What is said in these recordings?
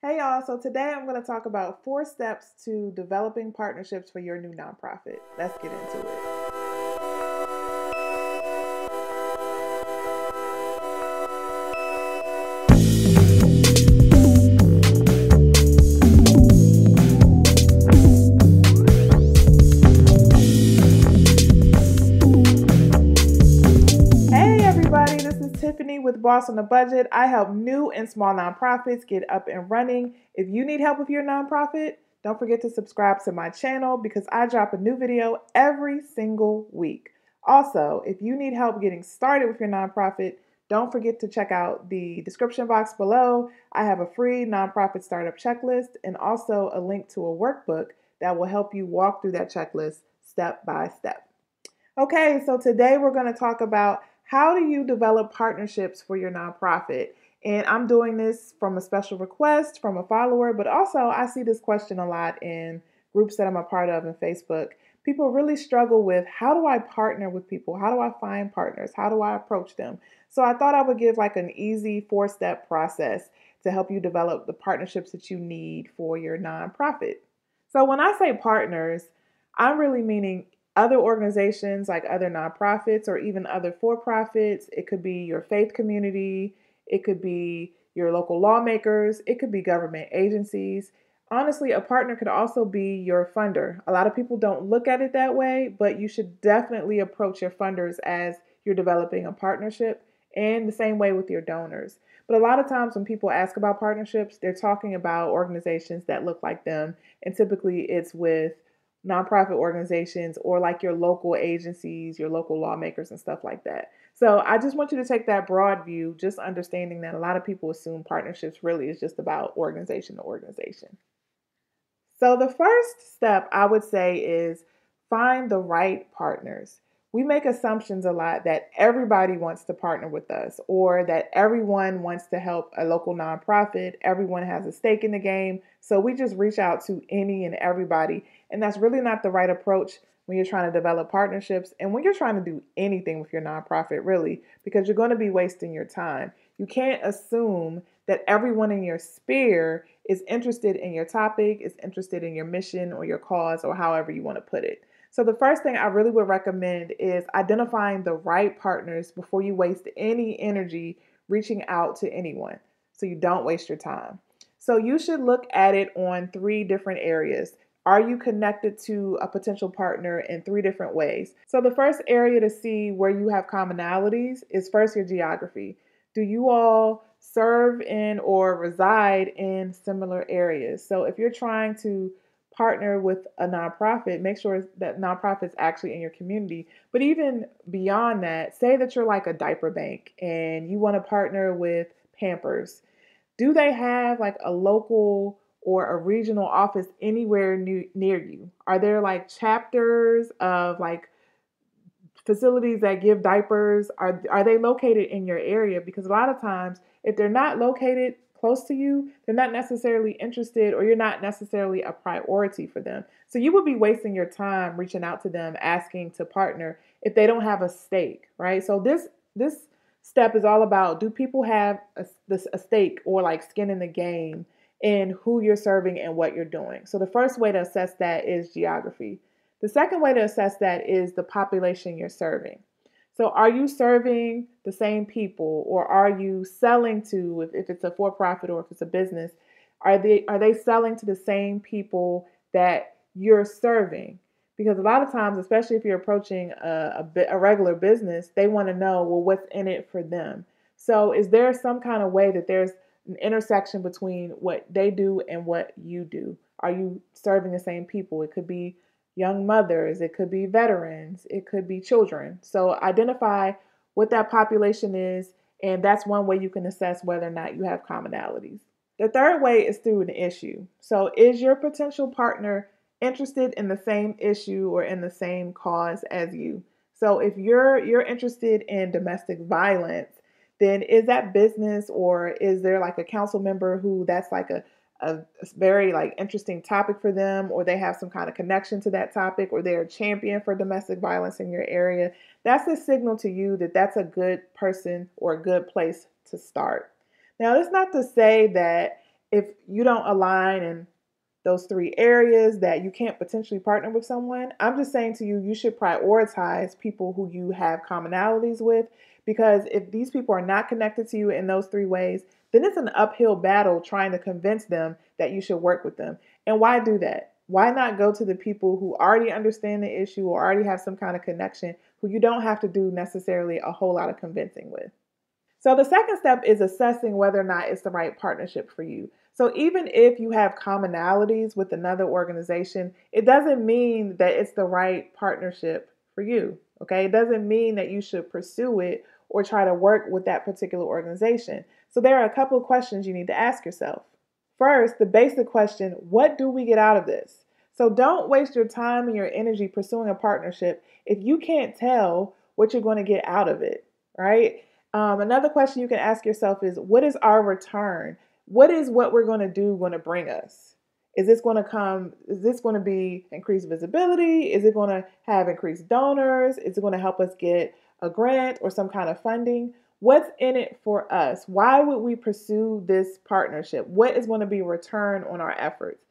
Hey y'all, so today I'm going to talk about 4 steps to developing partnerships for your new nonprofit. Let's get into it. Hey everybody, this is Tiffany with Boss on a Budget. I help new and small nonprofits get up and running. If you need help with your nonprofit, don't forget to subscribe to my channel because I drop a new video every single week. Also, if you need help getting started with your nonprofit, don't forget to check out the description box below. I have a free nonprofit startup checklist and also a link to a workbook that will help you walk through that checklist step by step. Okay, so today we're going to talk about how do you develop partnerships for your nonprofit. And I'm doing this from a special request from a follower, but also I see this question a lot in groups that I'm a part of in Facebook. People really struggle with how do I partner with people? How do I find partners? How do I approach them? So I thought I would give like an easy 4-step process to help you develop the partnerships that you need for your nonprofit. So when I say partners, I'm really meaning other organizations like other nonprofits or even other for profits. It could be your faith community, it could be your local lawmakers, it could be government agencies. Honestly, a partner could also be your funder. A lot of people don't look at it that way, but you should definitely approach your funders as you're developing a partnership, and the same way with your donors. But a lot of times when people ask about partnerships, they're talking about organizations that look like them, and typically it's with nonprofit organizations or like your local agencies, your local lawmakers, and stuff like that. So I just want you to take that broad view, just understanding that a lot of people assume partnerships really is just about organization to organization. So the first step I would say is find the right partners. We make assumptions a lot that everybody wants to partner with us or that everyone wants to help a local nonprofit, everyone has a stake in the game. So we just reach out to any and everybody. And that's really not the right approach when you're trying to develop partnerships and when you're trying to do anything with your nonprofit, really, because you're going to be wasting your time. You can't assume that everyone in your sphere is interested in your topic, is interested in your mission or your cause, or however you want to put it. So, the first thing I really would recommend is identifying the right partners before you waste any energy reaching out to anyone so you don't waste your time. So, you should look at it on 3 different areas. Are you connected to a potential partner in 3 different ways? So, the first area to see where you have commonalities is first your geography. Do you all serve in or reside in similar areas? So if you're trying to partner with a nonprofit, make sure that nonprofit's actually in your community. But even beyond that, say that you're like a diaper bank and you want to partner with Pampers. Do they have like a local or a regional office anywhere near you? Are there like chapters of like facilities that give diapers? Are they located in your area? Because a lot of times if they're not located close to you, they're not necessarily interested or you're not necessarily a priority for them. So you would be wasting your time reaching out to them asking to partner if they don't have a stake, right? So this step is all about, do people have a stake or like skin in the game in who you're serving and what you're doing? So the first way to assess that is geography. The second way to assess that is the population you're serving. So, are you serving the same people, or are you selling to, if it's a for-profit or if it's a business, are they selling to the same people that you're serving? Because a lot of times, especially if you're approaching a regular business, they want to know, well, what's in it for them. So, is there some kind of way that there's an intersection between what they do and what you do? Are you serving the same people? It could be young mothers, it could be veterans, it could be children. So identify what that population is, and that's one way you can assess whether or not you have commonalities. The third way is through an issue. So is your potential partner interested in the same issue or in the same cause as you? So if you're interested in domestic violence, then is that business or is there like a council member who that's like a very like interesting topic for them, or they have some kind of connection to that topic, or they're a champion for domestic violence in your area? That's a signal to you that that's a good person or a good place to start. Now, it's not to say that if you don't align in those three areas that you can't potentially partner with someone, I'm just saying to you, you should prioritize people who you have commonalities with, because if these people are not connected to you in those three ways, then it's an uphill battle trying to convince them that you should work with them. And why do that? Why not go to the people who already understand the issue or already have some kind of connection, who you don't have to do necessarily a whole lot of convincing with? So the second step is assessing whether or not it's the right partnership for you. So even if you have commonalities with another organization, it doesn't mean that it's the right partnership for you. Okay? It doesn't mean that you should pursue it or try to work with that particular organization. So there are a couple of questions you need to ask yourself. First, the basic question, what do we get out of this? So don't waste your time and your energy pursuing a partnership if you can't tell what you're going to get out of it, right? Another question you can ask yourself is, what is our return? What is what we're going to do going to bring us? Is this going to be increased visibility? Is it going to have increased donors? Is it going to help us get a grant or some kind of funding? What's in it for us? Why would we pursue this partnership? What is going to be a return on our efforts?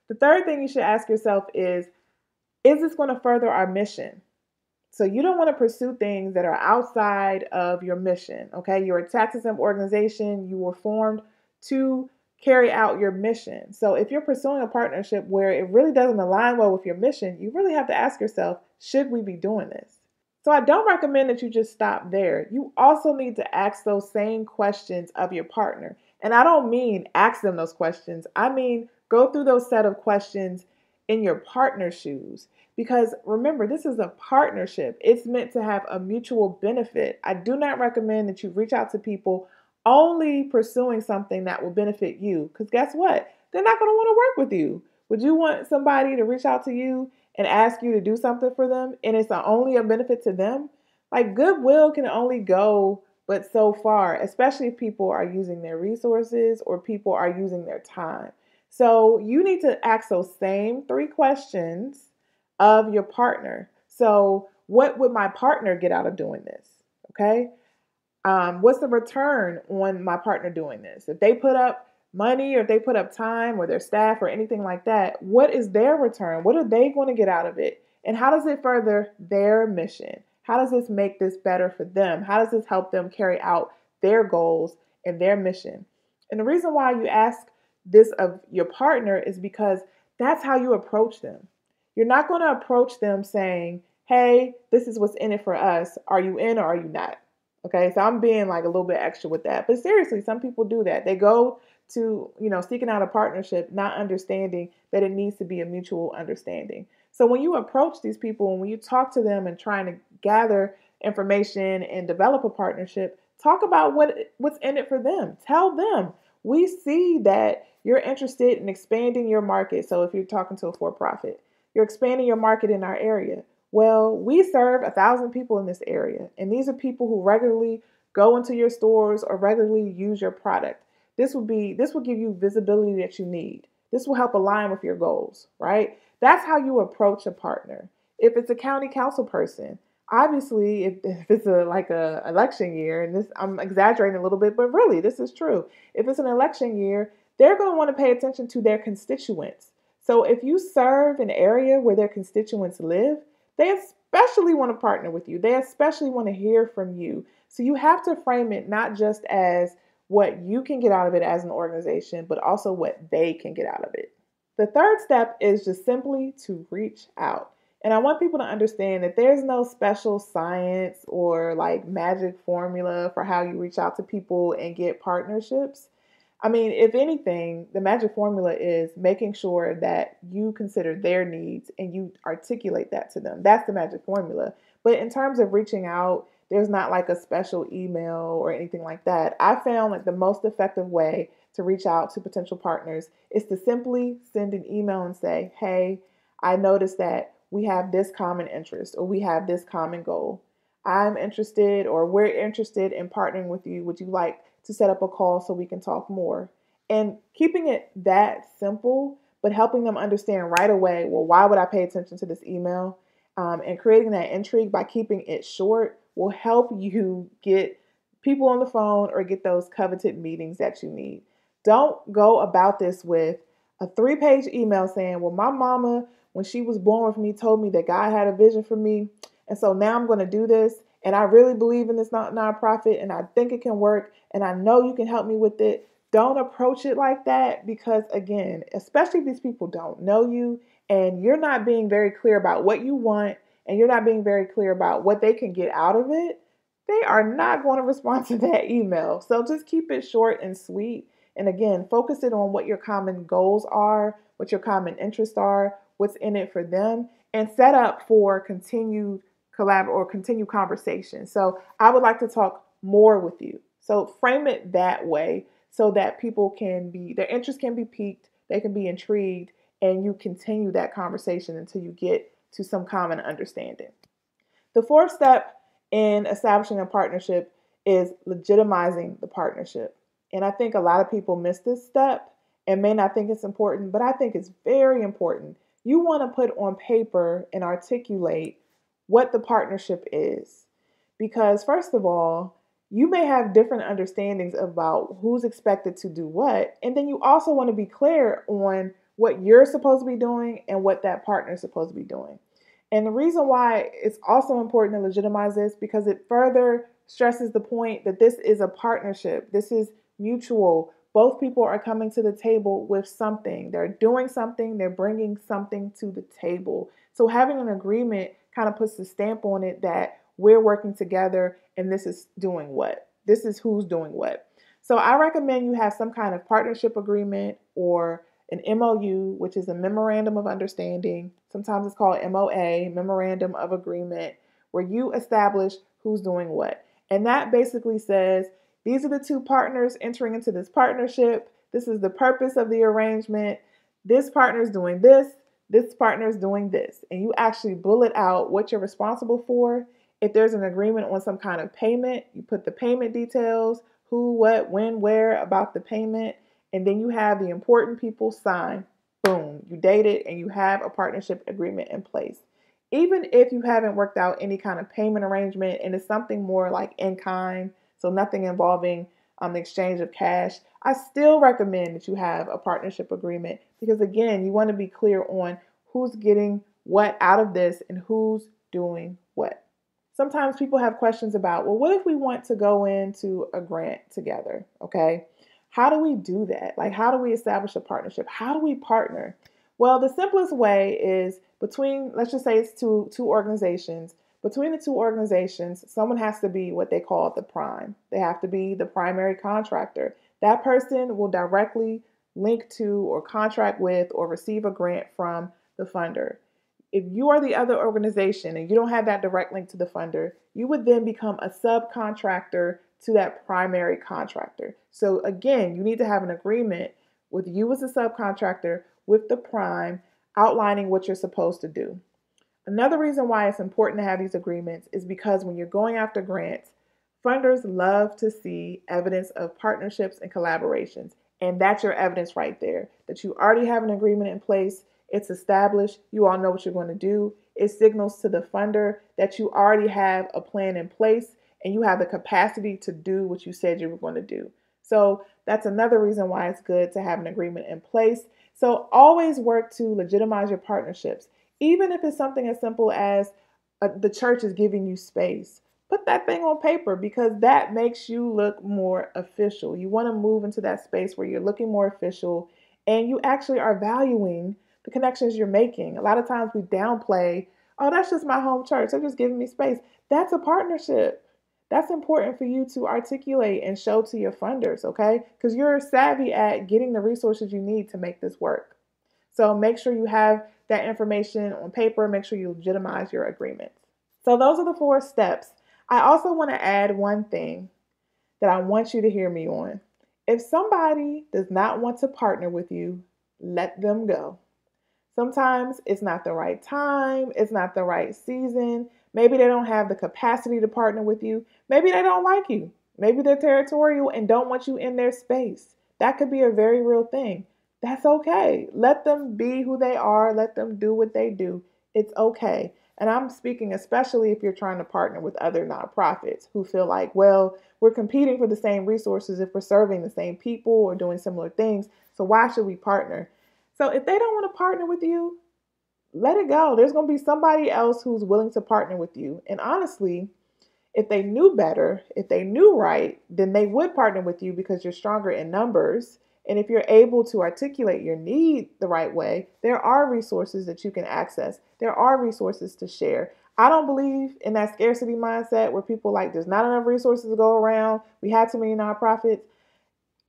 The third thing you should ask yourself is this going to further our mission? So you don't want to pursue things that are outside of your mission, okay? You're a tax exempt organization. You were formed to carry out your mission. So if you're pursuing a partnership where it really doesn't align well with your mission, you really have to ask yourself, should we be doing this? So I don't recommend that you just stop there. You also need to ask those same questions of your partner. And I don't mean ask them those questions. I mean go through those set of questions in your partner's shoes. Because remember, this is a partnership. It's meant to have a mutual benefit. I do not recommend that you reach out to people only pursuing something that will benefit you. Because guess what? They're not going to want to work with you. Would you want somebody to reach out to you and ask you to do something for them and it's only a benefit to them? Like, goodwill can only go but so far, especially if people are using their resources or people are using their time. So you need to ask those same three questions of your partner. So what would my partner get out of doing this? Okay. What's the return on my partner doing this? If they put up money or if they put up time or their staff or anything like that, what is their return? What are they going to get out of it? And how does it further their mission? How does this make this better for them? How does this help them carry out their goals and their mission? And the reason why you ask this of your partner is because that's how you approach them. You're not going to approach them saying, hey, this is what's in it for us. Are you in or are you not? Okay, so I'm being like a little bit extra with that. But seriously, some people do that. They go to, seeking out a partnership, not understanding that it needs to be a mutual understanding. So when you approach these people and when you talk to them and trying to gather information and develop a partnership, talk about what's in it for them. Tell them, we see that you're interested in expanding your market. So if you're talking to a for-profit, you're expanding your market in our area. Well, we serve 1,000 people in this area, and these are people who regularly go into your stores or regularly use your product. This will give you visibility that you need. This will help align with your goals, right? That's how you approach a partner. If it's a county council person, obviously, if it's like a election year, and this I'm exaggerating a little bit, but really this is true. If it's an election year, they're going to want to pay attention to their constituents. So if you serve an area where their constituents live, they especially want to partner with you. They especially want to hear from you. So you have to frame it not just as what you can get out of it as an organization, but also what they can get out of it. The third step is just simply to reach out. And I want people to understand that there's no special science or like magic formula for how you reach out to people and get partnerships. I mean, if anything, the magic formula is making sure that you consider their needs and you articulate that to them. That's the magic formula. But in terms of reaching out, there's not like a special email or anything like that. I found like the most effective way to reach out to potential partners is to simply send an email and say, hey, I noticed that we have this common interest or we have this common goal. I'm interested or we're interested in partnering with you. Would you like to set up a call so we can talk more? And keeping it that simple, but helping them understand right away, well, why would I pay attention to this email? And creating that intrigue by keeping it short will help you get people on the phone or get those coveted meetings that you need. Don't go about this with a 3-page email saying, well, my mama, when she was born with me, told me that God had a vision for me. And so now I'm going to do this. And I really believe in this nonprofit and I think it can work. And I know you can help me with it. Don't approach it like that because, again, especially if these people don't know you and you're not being very clear about what you want and you're not being very clear about what they can get out of it, they are not going to respond to that email. So just keep it short and sweet. And again, focus it on what your common goals are, what your common interests are, what's in it for them, and set up for continued continued conversation. So I would like to talk more with you. So frame it that way so that their interest can be piqued, they can be intrigued, and you continue that conversation until you get to some common understanding. The fourth step in establishing a partnership is legitimizing the partnership. And I think a lot of people miss this step and may not think it's important, but I think it's very important. You want to put on paper and articulate what the partnership is. Because, first of all, you may have different understandings about who's expected to do what. And then you also want to be clear on what you're supposed to be doing and what that partner is supposed to be doing. And the reason why it's also important to legitimize this because it further stresses the point that this is a partnership. This is mutual. Both people are coming to the table with something. They're doing something. They're bringing something to the table. So having an agreement kind of puts the stamp on it that we're working together and this is doing what. This is who's doing what. So I recommend you have some kind of partnership agreement or an MOU, which is a memorandum of understanding. Sometimes it's called MOA, memorandum of agreement, where you establish who's doing what. And that basically says, these are the two partners entering into this partnership. This is the purpose of the arrangement. This partner is doing this. This partner is doing this. And you actually bullet out what you're responsible for. If there's an agreement on some kind of payment, you put the payment details, who, what, when, where about the payment. And then you have the important people sign. Boom, you date it and you have a partnership agreement in place. Even if you haven't worked out any kind of payment arrangement and it's something more like in kind, so nothing involving the exchange of cash, I still recommend that you have a partnership agreement because, again, you want to be clear on who's getting what out of this and who's doing what. Sometimes people have questions about, well, what if we want to go into a grant together, okay? How do we do that? Like, how do we establish a partnership? How do we partner? Well, the simplest way is let's just say it's two organizations. Between the two organizations, someone has to be what they call the prime. They have to be the primary contractor. That person will directly link to or contract with or receive a grant from the funder. If you are the other organization and you don't have that direct link to the funder, you would then become a subcontractor to that primary contractor. So again, you need to have an agreement with you as a subcontractor with the prime outlining what you're supposed to do. Another reason why it's important to have these agreements is because when you're going after grants, funders love to see evidence of partnerships and collaborations. And that's your evidence right there, that you already have an agreement in place. It's established. You all know what you're going to do. It signals to the funder that you already have a plan in place and you have the capacity to do what you said you were going to do. So that's another reason why it's good to have an agreement in place. So always work to legitimize your partnerships. Even if it's something as simple as the church is giving you space, put that thing on paper because that makes you look more official. You want to move into that space where you're looking more official and you actually are valuing the connections you're making. A lot of times we downplay, oh, that's just my home church. They're just giving me space. That's a partnership. That's important for you to articulate and show to your funders, okay? Because you're savvy at getting the resources you need to make this work. So make sure you have that information on paper. Make sure you legitimize your agreements. So those are the 4 steps. I also want to add one thing that I want you to hear me on. If somebody does not want to partner with you, let them go. Sometimes it's not the right time. It's not the right season. Maybe they don't have the capacity to partner with you. Maybe they don't like you. Maybe they're territorial and don't want you in their space. That could be a very real thing. That's okay. Let them be who they are. Let them do what they do. It's okay. And I'm speaking especially if you're trying to partner with other nonprofits who feel like, well, we're competing for the same resources if we're serving the same people or doing similar things. So why should we partner? So if they don't want to partner with you, let it go. There's going to be somebody else who's willing to partner with you. And honestly, if they knew better, if they knew right, then they would partner with you because you're stronger in numbers. And if you're able to articulate your need the right way, there are resources that you can access. There are resources to share. I don't believe in that scarcity mindset where people like, there's not enough resources to go around. We have too many nonprofits.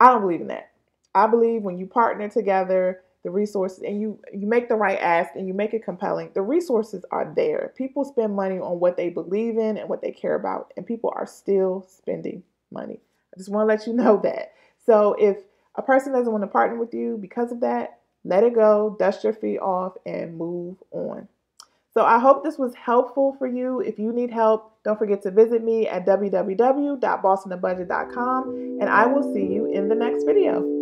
I don't believe in that. I believe when you partner together, the resources, and you make the right ask and you make it compelling, the resources are there. People spend money on what they believe in and what they care about, and people are still spending money. I just want to let you know that. So if a person doesn't want to partner with you because of that, let it go, dust your feet off, and move on. So I hope this was helpful for you. If you need help, don't forget to visit me at www.bossonthebudget.com, and I will see you in the next video.